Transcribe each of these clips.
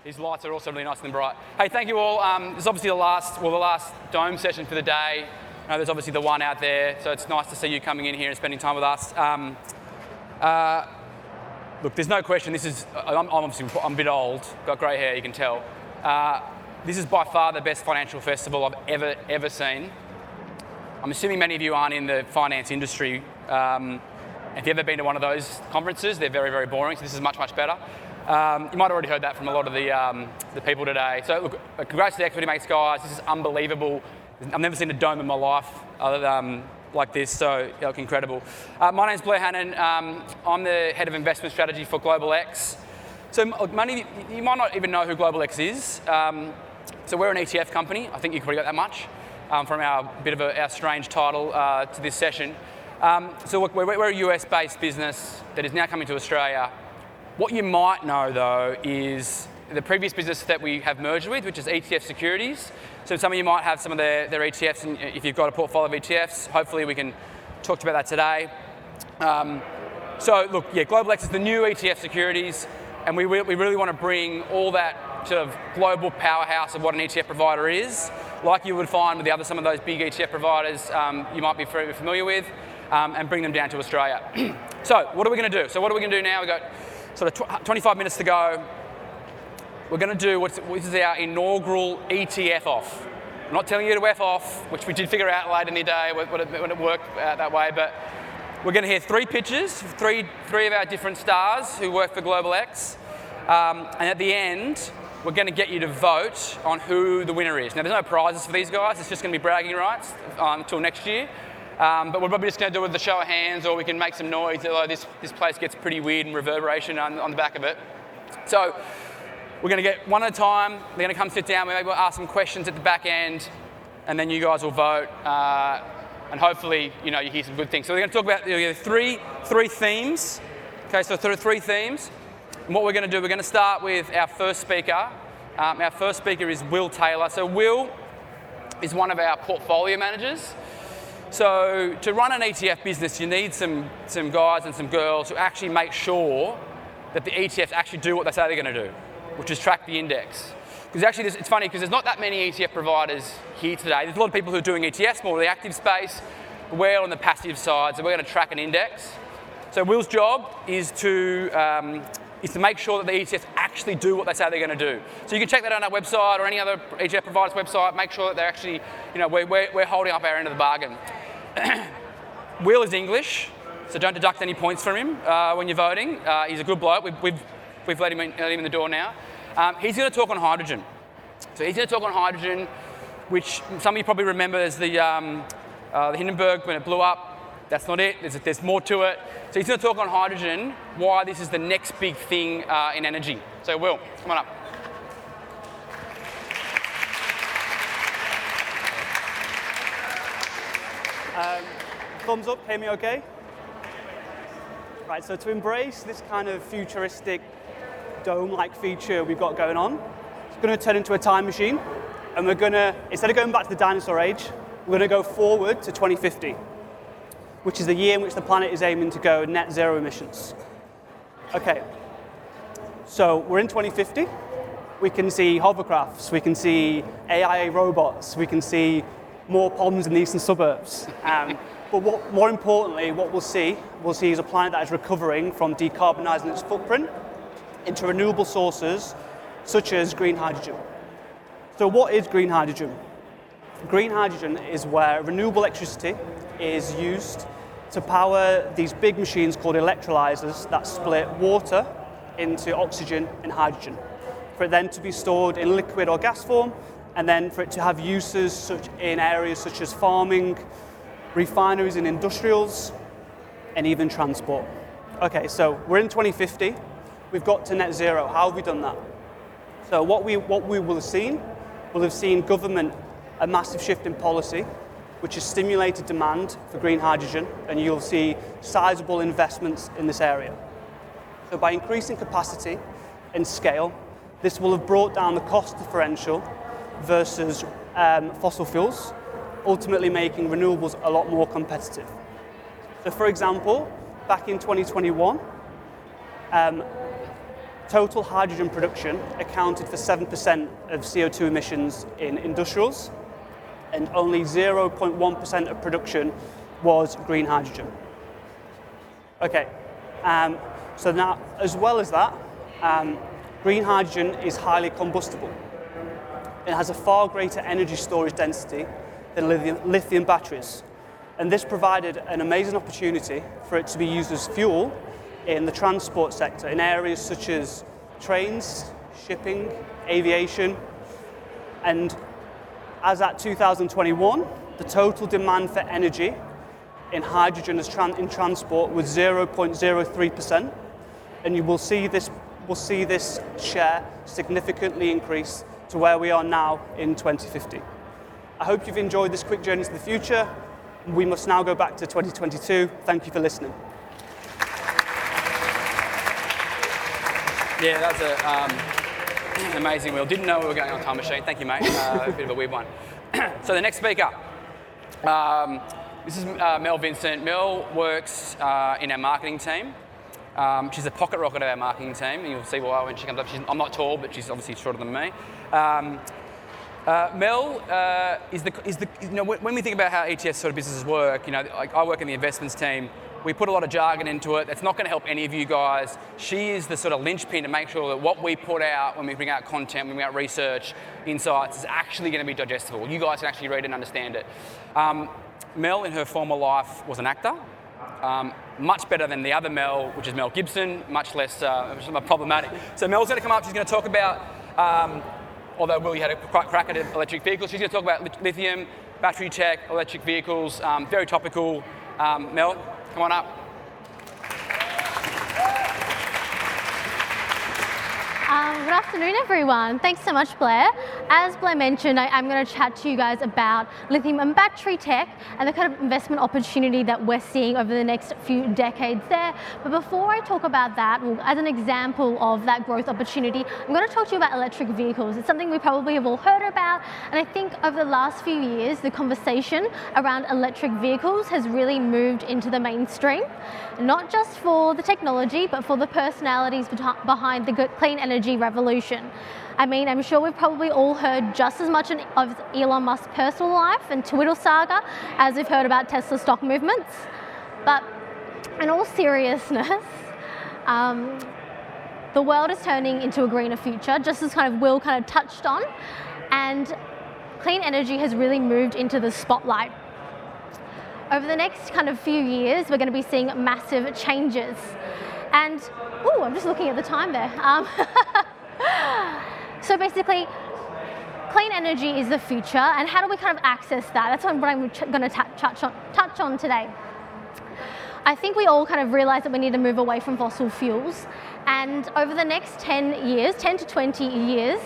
These lights are also really nice and bright. Hey, thank you all. This is obviously the last Dome session for the day. There's obviously the one out there, so it's nice to see you coming in here and spending time with us. Look, there's no question. I'm a bit old, got grey hair, you can tell. This is by far the best financial festival I've ever seen. I'm assuming many of you aren't in the finance industry. If you've ever been to one of those conferences, they're very, very boring, so this is much, much better. You might have already heard that from a lot of the people today. So look, congrats to the Equity Mates guys. This is unbelievable. I've never seen a Dome in my life like this, so look, incredible. My name's Blair Hannon. I'm the head of investment strategy for Global X. So you might not even know who Global X is. So we're an ETF company. I think you probably got that much from our strange title to this session. So look, we're a US-based business that is now coming to Australia. What you might know, though, is the previous business that we have merged with, which is ETF Securities. So some of you might have some of their ETFs, and if you've got a portfolio of ETFs, hopefully we can talk to you about that today. So look, yeah, Global X is the new ETF Securities, and we really want to bring all that sort of global powerhouse of what an ETF provider is, like you would find with some of those big ETF providers you might be very familiar with, and bring them down to Australia. So what are we going to do? So what are we going to do now? We've got sort of 25 minutes to go. We're going to do this is our inaugural ETF Off. I'm not telling you to F off, which we did figure out later in the day when it worked that way, but we're going to hear three pitches, three of our different stars who work for Global X, and at the end, we're going to get you to vote on who the winner is. Now, there's no prizes for these guys. It's just going to be bragging rights until next year. But we're probably just going to do it with a show of hands, or we can make some noise, although this place gets pretty weird and reverberation on the back of it. So we're going to get one at a time. They're going to come sit down. Maybe we'll ask some questions at the back end, and then you guys will vote. And hopefully, you hear some good things. So we're going to talk about three themes. Okay, so three themes. And what we're going to do, we're going to start with our first speaker. Our first speaker is Will Taylor. So Will is one of our portfolio managers. So to run an ETF business, you need some guys and some girls who actually make sure that the ETFs actually do what they say they're going to do, which is track the index. Because actually, it's funny because there's not that many ETF providers here today. There's a lot of people who are doing ETFs, more of the active space. We're on the passive side, so we're going to track an index. So Will's job is to make sure that the ETFs actually do what they say they're going to do. So you can check that on our website or any other ETF provider's website. Make sure that they're actually, we're holding up our end of the bargain. Will is English, so don't deduct any points from him when you're voting. He's a good bloke. We've let him in the door now. He's going to talk on hydrogen. So he's going to talk on hydrogen, which some of you probably remember as the Hindenburg when it blew up. That's not it. There's more to it. So he's going to talk on hydrogen, why this is the next big thing in energy. So Will, come on up. Thumbs up, hear me okay? Right, so to embrace this kind of futuristic dome-like feature we've got going on, it's going to turn into a time machine, and we're going to, instead of going back to the dinosaur age, we're going to go forward to 2050, which is the year in which the planet is aiming to go net zero emissions. Okay, so we're in 2050. We can see hovercrafts, we can see AI robots, we can see more ponds in the eastern suburbs. But more importantly, what we'll see is a planet that is recovering from decarbonising its footprint into renewable sources such as green hydrogen. So what is green hydrogen? Green hydrogen is where renewable electricity is used to power these big machines called electrolyzers that split water into oxygen and hydrogen, for it then to be stored in liquid or gas form, and then for it to have uses in areas such as farming, refineries and industrials, and even transport. Okay, so we're in 2050. We've got to net zero. How have we done that? So what we will have seen government a massive shift in policy, which has stimulated demand for green hydrogen, and you'll see sizable investments in this area. So by increasing capacity and scale, this will have brought down the cost differential versus fossil fuels, ultimately making renewables a lot more competitive. So for example, back in 2021, total hydrogen production accounted for 7% of CO2 emissions in industrials, and only 0.1% of production was green hydrogen. Okay, so now, as well as that, green hydrogen is highly combustible. It has a far greater energy storage density than lithium batteries. And this provided an amazing opportunity for it to be used as fuel in the transport sector, in areas such as trains, shipping, aviation. And as at 2021, the total demand for energy in hydrogen in transport was 0.03%. And you will see this share significantly increase to where we are now in 2050. I hope you've enjoyed this quick journey to the future. We must now go back to 2022. Thank you for listening. Yeah, that's an amazing wheel. Didn't know we were going on a time machine. Thank you, mate. A bit of a weird one. So the next speaker, this is Mel Vincent. Mel works in our marketing team. She's a pocket rocket of our marketing team, and you'll see why when she comes up. I'm not tall, but she's obviously shorter than me. Mel is the when we think about how ETS sort of businesses work, like I work in the investments team. We put a lot of jargon into it. That's not going to help any of you guys. She is the sort of linchpin to make sure that what we put out when we bring out content, when we bring out research, insights, is actually going to be digestible. You guys can actually read it and understand it. Mel, in her former life, was an actor. Much better than the other Mel, which is Mel Gibson, much less problematic. So Mel's going to come up. She's going to talk about, although Will, you had a crack at electric vehicles, she's going to talk about lithium, battery tech, electric vehicles, very topical. Mel, come on up. Good afternoon, everyone. Thanks so much, Blair. As Blair mentioned, I'm going to chat to you guys about lithium and battery tech and the kind of investment opportunity that we're seeing over the next few decades there. But before I talk about that, well, as an example of that growth opportunity, I'm going to talk to you about electric vehicles. It's something we probably have all heard about, and I think over the last few years, the conversation around electric vehicles has really moved into the mainstream, not just for the technology, but for the personalities behind the clean energy revolution. I mean, I'm sure we've probably all heard just as much of Elon Musk's personal life and Twitter saga as we've heard about Tesla stock movements. But in all seriousness, the world is turning into a greener future, just as kind of Will kind of touched on, and clean energy has really moved into the spotlight. Over the next kind of few years, we're going to be seeing massive changes. And, I'm just looking at the time there. So basically, clean energy is the future, and how do we kind of access that? That's what I'm going to touch on today. I think we all kind of realize that we need to move away from fossil fuels, and over the next 10 to 20 years,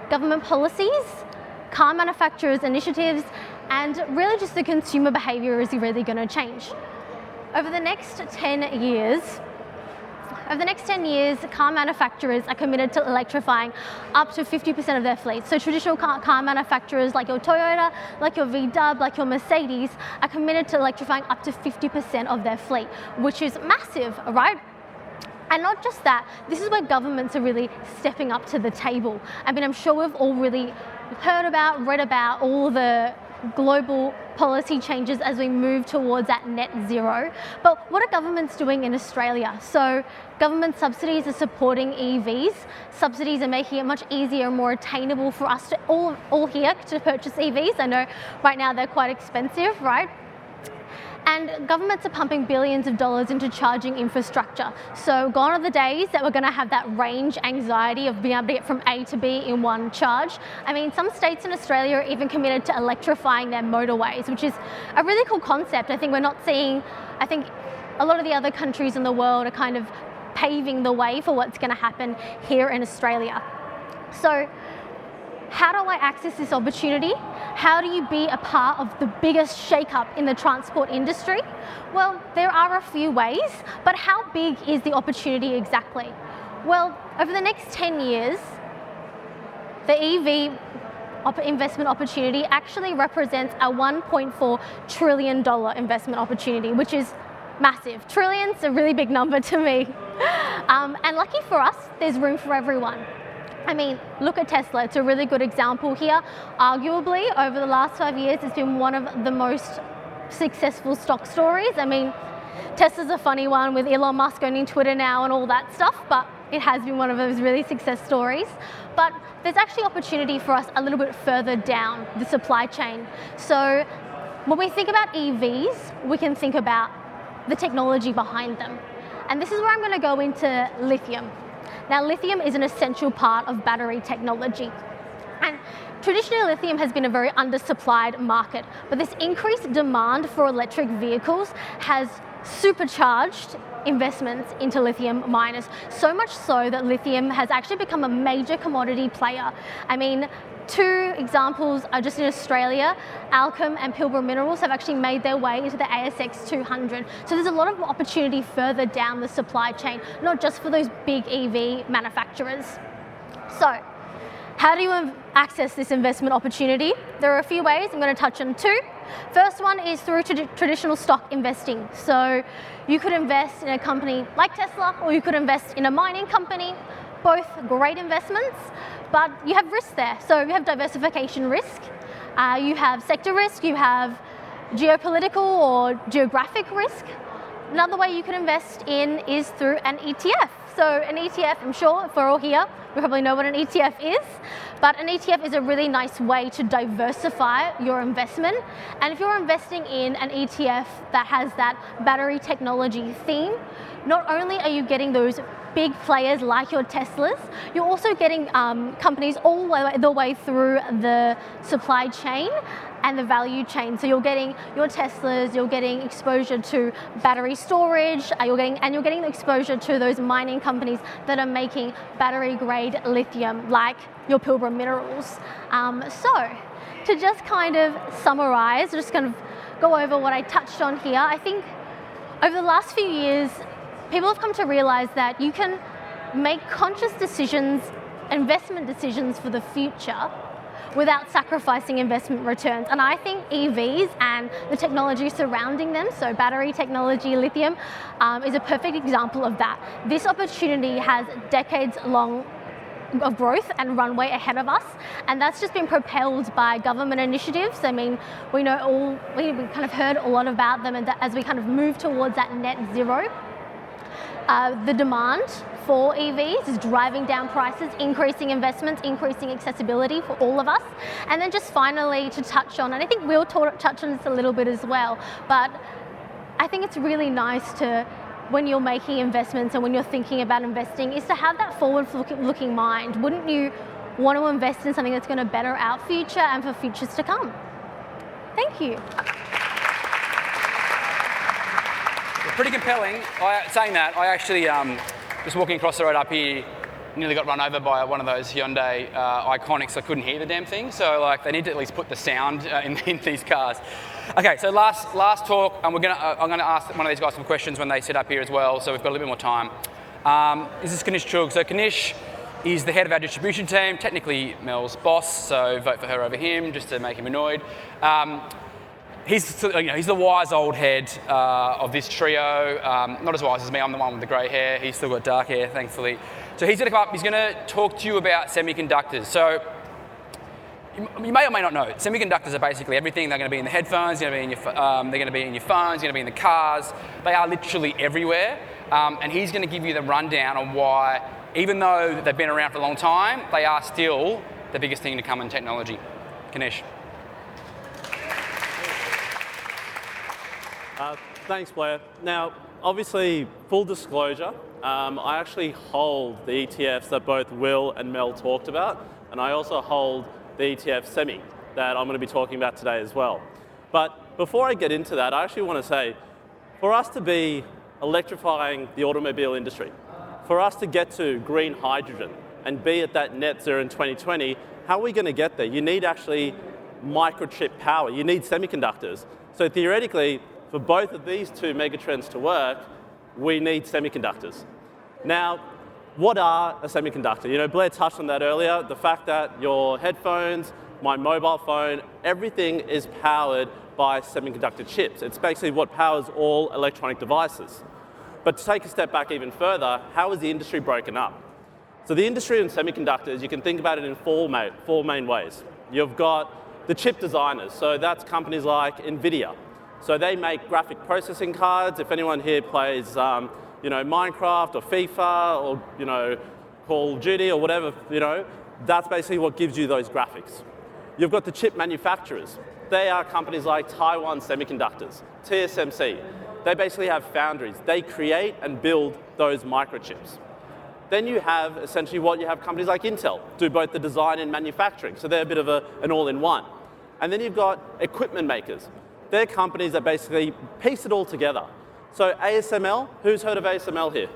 government policies, car manufacturers' initiatives, and really just the consumer behavior is really going to change. Over the next 10 years, car manufacturers are committed to electrifying up to 50% of their fleet. So traditional car manufacturers like your Toyota, like your VW, like your Mercedes are committed to electrifying up to 50% of their fleet, which is massive, right? And not just that, this is where governments are really stepping up to the table. I mean, I'm sure we've all really heard about, read about all the global policy changes as we move towards that net zero. But what are governments doing in Australia? So government subsidies are supporting EVs. Subsidies are making it much easier and more attainable for us to all here to purchase EVs. I know right now they're quite expensive, right? And governments are pumping billions of dollars into charging infrastructure. So gone are the days that we're going to have that range anxiety of being able to get from A to B in one charge. I mean, some states in Australia are even committed to electrifying their motorways, which is a really cool concept. I think we're not seeing, I think a lot of the other countries in the world are kind of paving the way for what's going to happen here in Australia. So how do I access this opportunity? How do you be a part of the biggest shake-up in the transport industry? Well, there are a few ways, but how big is the opportunity exactly? Well, over the next 10 years, the EV investment opportunity actually represents a $1.4 trillion investment opportunity, which is massive. Trillion's a really big number to me. And lucky for us, there's room for everyone. I mean, look at Tesla. It's a really good example here. Arguably, over the last 5 years, it's been one of the most successful stock stories. I mean, Tesla's a funny one with Elon Musk owning Twitter now and all that stuff, but it has been one of those really success stories. But there's actually opportunity for us a little bit further down the supply chain. So when we think about EVs, we can think about the technology behind them. And this is where I'm going to go into lithium. Now, lithium is an essential part of battery technology. And traditionally, lithium has been a very undersupplied market, but this increased demand for electric vehicles has supercharged investments into lithium miners, so much so that lithium has actually become a major commodity player. I mean, two examples are just in Australia. Alchem and Pilbara Minerals have actually made their way into the ASX 200. So there's a lot of opportunity further down the supply chain, not just for those big EV manufacturers. So how do you access this investment opportunity? There are a few ways. I'm going to touch on two. First one is through traditional stock investing. So you could invest in a company like Tesla, or you could invest in a mining company. Both great investments, but you have risk there. So you have diversification risk, you have sector risk, you have geopolitical or geographic risk. Another way you can invest in is through an ETF. So an ETF, I'm sure if we're all here, we probably know what an ETF is, but an ETF is a really nice way to diversify your investment. And if you're investing in an ETF that has that battery technology theme, not only are you getting those big players like your Teslas, you're also getting companies all the way through the supply chain and the value chain. So you're getting your Teslas, you're getting exposure to battery storage, you're getting exposure to those mining companies that are making battery grade lithium, like your Pilbara Minerals. So to just kind of summarize, just kind of go over what I touched on here, I think over the last few years, people have come to realize that you can make conscious decisions, investment decisions for the future without sacrificing investment returns. And I think EVs and the technology surrounding them, so battery technology, lithium, is a perfect example of that. This opportunity has decades long of growth and runway ahead of us, and that's just been propelled by government initiatives. I mean, we kind of heard a lot about them, and as we kind of move towards that net zero, the demand for EVs is driving down prices, increasing investments, increasing accessibility for all of us. And then just finally to touch on, and I think we'll touch on this a little bit as well, but I think it's really nice to, when you're making investments and when you're thinking about investing, is to have that forward-looking mind. Wouldn't you want to invest in something that's going to better our future and for futures to come? Thank you. Pretty compelling. Saying that, I actually, just walking across the road up here, nearly got run over by one of those Hyundai Iconics. I couldn't hear the damn thing, so like they need to at least put the sound in these cars. Okay, so last talk, and I'm gonna ask one of these guys some questions when they sit up here as well, so we've got a little bit more time. This is Kanish Chugh. So Kanish is the head of our distribution team, technically Mel's boss, so vote for her over him just to make him annoyed. He's the wise old head of this trio. Not as wise as me, I'm the one with the grey hair. He's still got dark hair, thankfully. So he's going to come up, he's going to talk to you about semiconductors. So you may or may not know, semiconductors are basically everything. They're going to be in the headphones, they're going to be in your phones, they're going to be in the cars. They are literally everywhere. And he's going to give you the rundown on why, even though they've been around for a long time, they are still the biggest thing to come in technology. Kanish. Thanks, Blair. Now, obviously, full disclosure, I actually hold the ETFs that both Will and Mel talked about, and I also hold the ETF Semi that I'm going to be talking about today as well. But before I get into that, I actually want to say, for us to be electrifying the automobile industry, for us to get to green hydrogen and be at that net zero in 2020, how are we going to get there? You need actually microchip power. You need semiconductors. So theoretically, for both of these two megatrends to work, we need semiconductors. Now, what are a semiconductor? You know, Blair touched on that earlier, the fact that your headphones, my mobile phone, everything is powered by semiconductor chips. It's basically what powers all electronic devices. But to take a step back even further, how is the industry broken up? So the industry in semiconductors, you can think about it in four main ways. You've got the chip designers, so that's companies like NVIDIA. So they make graphic processing cards. If anyone here plays Minecraft or FIFA or Call of Duty or whatever, that's basically what gives you those graphics. You've got the chip manufacturers. They are companies like Taiwan Semiconductors, TSMC. They basically have foundries. They create and build those microchips. Then you have essentially companies like Intel, do both the design and manufacturing. So they're a bit of an all-in-one. And then you've got equipment makers. They're companies that basically piece it all together. So ASML, who's heard of ASML here?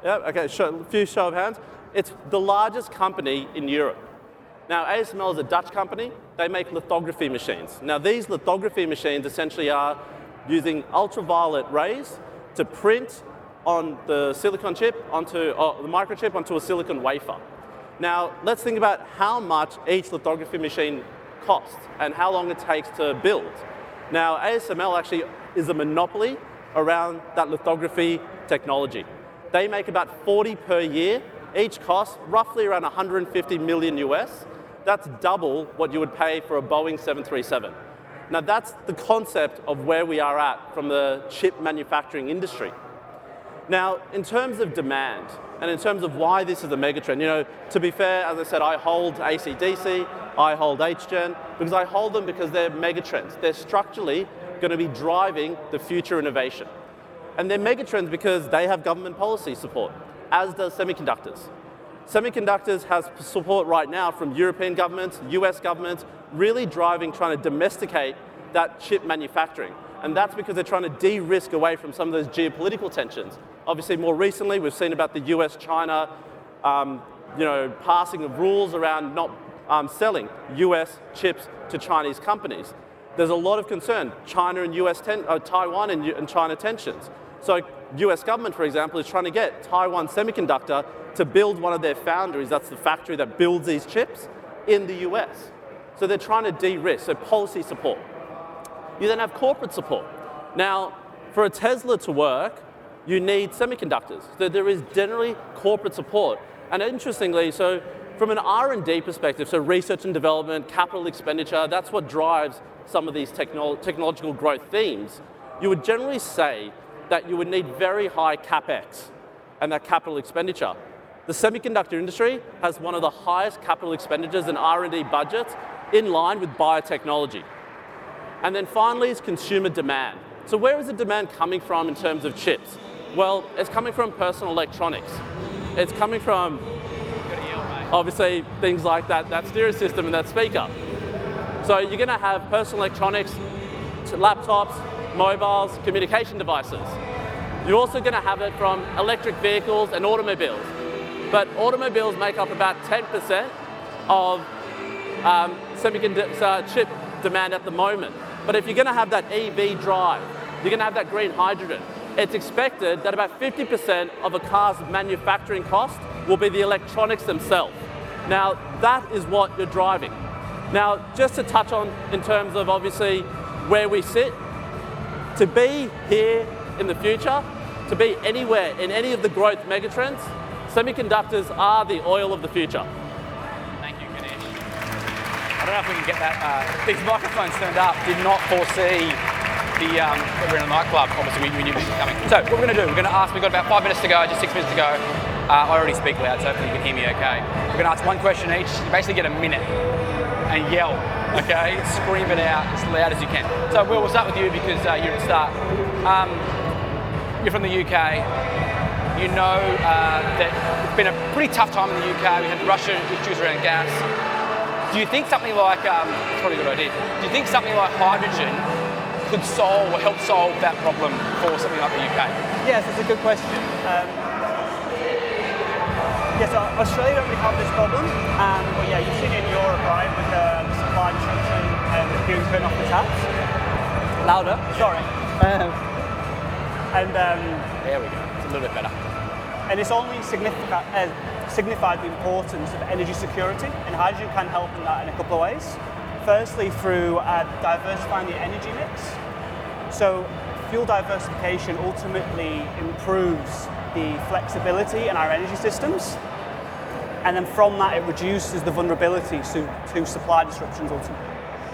Yeah, okay, a few show of hands. It's the largest company in Europe. Now, ASML is a Dutch company. They make lithography machines. Now, these lithography machines essentially are using ultraviolet rays to print on the silicon chip, the microchip onto a silicon wafer. Now, let's think about how much each lithography machine costs and how long it takes to build. Now, ASML actually is a monopoly around that lithography technology. They make about 40 per year. Each costs roughly around 150 million US. That's double what you would pay for a Boeing 737. Now, that's the concept of where we are at from the chip manufacturing industry. Now, in terms of demand, and in terms of why this is a megatrend, to be fair, as I said, I hold AC/DC, I hold HGen, because I hold them because they're megatrends. They're structurally going to be driving the future innovation. And they're megatrends because they have government policy support, as does semiconductors. Semiconductors has support right now from European governments, US governments, really trying to domesticate that chip manufacturing. And that's because they're trying to de-risk away from some of those geopolitical tensions. Obviously, more recently, we've seen about the US-China, passing of rules around not selling US chips to Chinese companies. There's a lot of concern, China and Taiwan and China tensions. So US government, for example, is trying to get Taiwan Semiconductor to build one of their foundries, that's the factory that builds these chips, in the US. So they're trying to de-risk, so policy support. You then have corporate support. Now, for a Tesla to work, you need semiconductors. So there is generally corporate support. And interestingly, so from an R&D perspective, so research and development, capital expenditure, that's what drives some of these technological growth themes. You would generally say that you would need very high CapEx and that capital expenditure. The semiconductor industry has one of the highest capital expenditures and R&D budgets in line with biotechnology. And then finally is consumer demand. So where is the demand coming from in terms of chips? Well, it's coming from personal electronics. It's coming from, obviously, things like that stereo system and that speaker. So you're going to have personal electronics, laptops, mobiles, communication devices. You're also going to have it from electric vehicles and automobiles. But automobiles make up about 10% of semiconductor chip demand at the moment. But if you're going to have that EV drive, you're going to have that green hydrogen, it's expected that about 50% of a car's manufacturing cost will be the electronics themselves. Now, that is what you're driving. Now, just to touch on in terms of obviously where we sit, to be here in the future, to be anywhere in any of the growth megatrends, semiconductors are the oil of the future. Thank you, Ganesh. I don't know if we can get that. These microphones turned up, did not foresee we're in a nightclub, obviously we knew this was coming. So what we're going to do, we've got about 5 minutes to go, just 6 minutes to go. I already speak loud, so hopefully you can hear me okay. We're going to ask one question each. You basically get a minute and yell, okay? Scream it out as loud as you can. So Will, we'll start with you because you're at the start. You're from the UK. You know that it's been a pretty tough time in the UK. We had Russia issues around gas. Do you think something like, it's probably a good idea, do you think something like hydrogen could solve or help solve that problem for something like the UK? Yes, that's a good question. So Australia don't really have this problem, but yeah, you've seen it in Europe, right, with the supply disruption and being turned off the taps. Louder, sorry. There we go, it's a little bit better. And it's only signified the importance of energy security, and hydrogen can help in that in a couple of ways. Firstly, through diversifying the energy mix. So fuel diversification ultimately improves the flexibility in our energy systems. And then from that, it reduces the vulnerability to supply disruptions ultimately.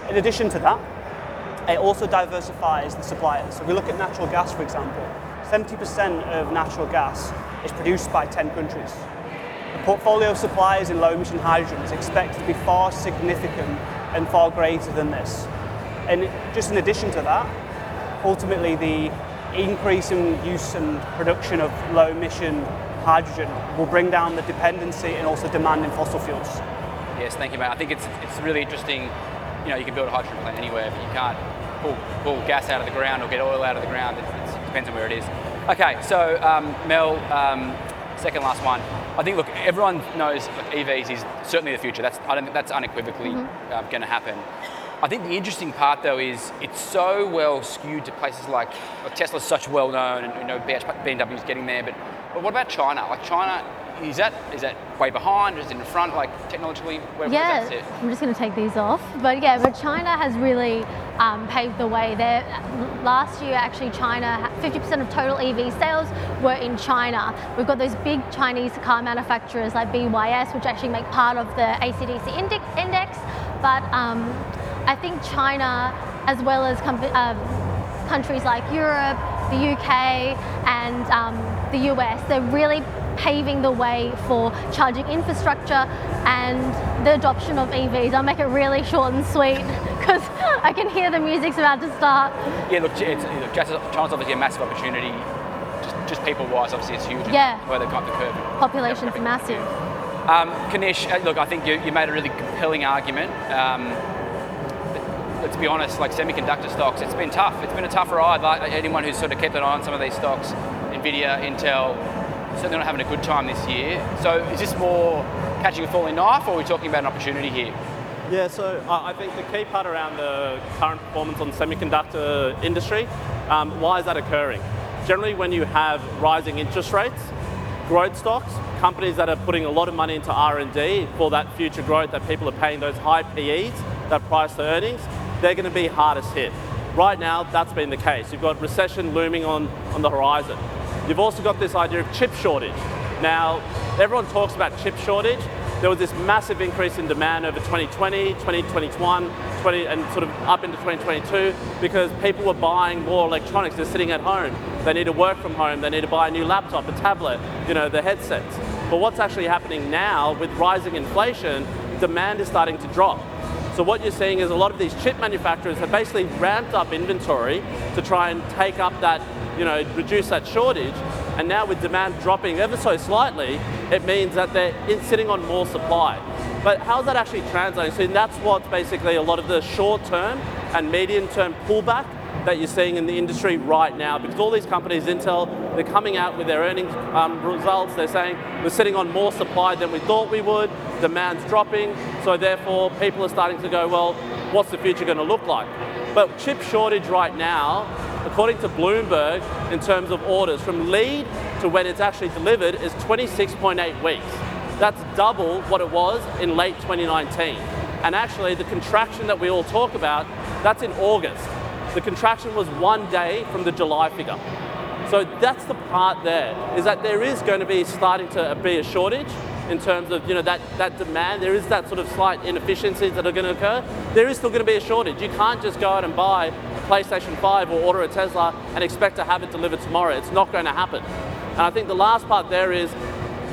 In addition to that, it also diversifies the suppliers. So if we look at natural gas, for example, 70% of natural gas is produced by 10 countries. The portfolio of suppliers in low-emission hydrogen is expected to be far significant and far greater than this. And just in addition to that, ultimately the increase in use and production of low-emission hydrogen will bring down the dependency and also demand in fossil fuels. Yes, thank you, mate. I think it's really interesting. You know, you can build a hydrogen plant anywhere, but you can't pull gas out of the ground or get oil out of the ground. It depends on where it is. Okay, so Mel, second last one. I think, look, everyone knows EVs is certainly the future. I don't think that's unequivocally going to happen. I think the interesting part, though, is it's so well skewed to places like Tesla's such well known, and you know BMW's getting there. But what about China? Like China, is that way behind? Or is it in the front? Like technologically, where does that sit? I'm just going to take these off. But China has really paved the way. There, last year, actually, China 50% of total EV sales were in China. We've got those big Chinese car manufacturers like BYS, which actually make part of the ACDC index. But I think China, as well as countries like Europe, the UK, and the US, they're really paving the way for charging infrastructure and the adoption of EVs. I'll make it really short and sweet because I can hear the music's about to start. Yeah, look, China's obviously a massive opportunity. Just people-wise, obviously it's huge. Yeah. Where they've got the curve. Population's massive. Kanish, look, I think you made a really compelling argument. Let's be honest, like semiconductor stocks, it's been tough. It's been a tough ride. Like anyone who's sort of kept an eye on some of these stocks, Nvidia, Intel, certainly not having a good time this year. So is this more catching a falling knife, or are we talking about an opportunity here? Yeah, so I think the key part around the current performance on the semiconductor industry, why is that occurring? Generally, when you have rising interest rates, growth stocks, companies that are putting a lot of money into R&D for that future growth that people are paying those high PEs, that price to earnings, they're going to be hardest hit. Right now, that's been the case. You've got recession looming on the horizon. You've also got this idea of chip shortage. Now, everyone talks about chip shortage. There was this massive increase in demand over 2020, 2021, and sort of up into 2022 because people were buying more electronics. They're sitting at home. They need to work from home. They need to buy a new laptop, a tablet, the headsets. But what's actually happening now with rising inflation, demand is starting to drop. So what you're seeing is a lot of these chip manufacturers have basically ramped up inventory to try and take up that, reduce that shortage. And now with demand dropping ever so slightly, it means that they're sitting on more supply. But how's that actually translating? So that's what basically a lot of the short-term and medium-term pullback that you're seeing in the industry right now, because all these companies, Intel, they're coming out with their earnings results. They're saying we're sitting on more supply than we thought we would. Demand's dropping, so therefore people are starting to go, well, what's the future going to look like? But chip shortage right now, according to Bloomberg, in terms of orders from lead to when it's actually delivered, is 26.8 weeks. That's double what it was in late 2019. And actually, the contraction that we all talk about, that's in August. The contraction was 1 day from the July figure. So that's the part there, is that there is going to be starting to be a shortage in terms of that demand. There is that sort of slight inefficiencies that are going to occur. There is still going to be a shortage. You can't just go out and buy a PlayStation 5 or order a Tesla and expect to have it delivered tomorrow. It's not going to happen. And I think the last part there is,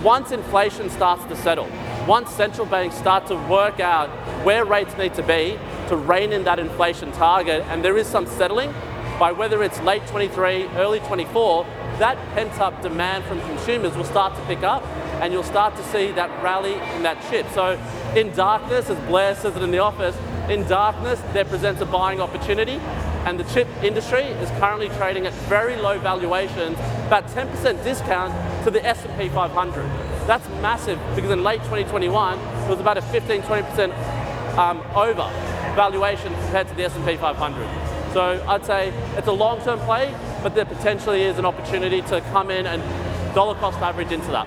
once inflation starts to settle, once central banks start to work out where rates need to be to rein in that inflation target, and there is some settling, by whether it's late 23, early 24, that pent-up demand from consumers will start to pick up, and you'll start to see that rally in that chip. So in darkness, as Blair says it in the office, in darkness there presents a buying opportunity, and the chip industry is currently trading at very low valuations, about 10% discount to the S&P 500. That's massive, because in late 2021, it was about a 15-20% over valuation compared to the S&P 500. So I'd say it's a long-term play, but there potentially is an opportunity to come in and dollar cost average into that.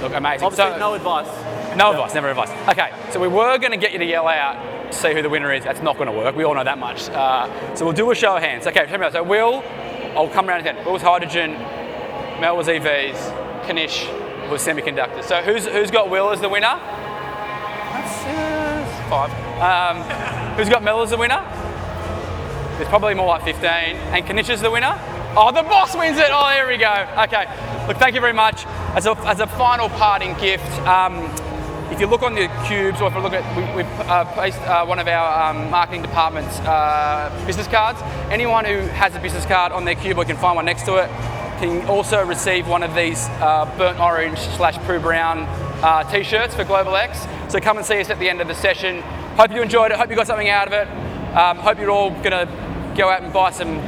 Look, amazing. Obviously, so, no advice. No advice, never advice. Okay, so we were going to get you to yell out to see who the winner is. That's not going to work. We all know that much. So we'll do a show of hands. Okay, so Will, I'll come around again. Will was hydrogen, Mel was EVs, Kanish was semiconductors. So who's got Will as the winner? That's 5. Who's got Mel as the winner? There's probably more like 15. And Kanish is the winner? Oh, the boss wins it. Oh, there we go. Okay. Look, thank you very much. As a final parting gift, if you look on the cubes, or if you look at, we've placed one of our marketing department's business cards. Anyone who has a business card on their cube, or can find one next to it, can also receive one of these burnt orange / Prue Brown t-shirts for Global X. So come and see us at the end of the session. Hope you enjoyed it. Hope you got something out of it. Hope you're all going to go out and buy some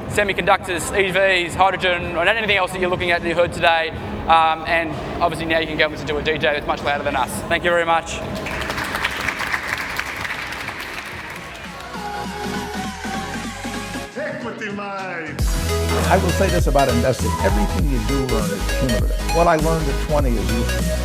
semiconductors, EVs, hydrogen, or anything else that you're looking at that you heard today. And obviously now you can go and listen to a DJ that's much louder than us. Thank you very much. Equity Live. I will say this about investing. Everything you do learn is cumulative. What I learned at 20 is useful.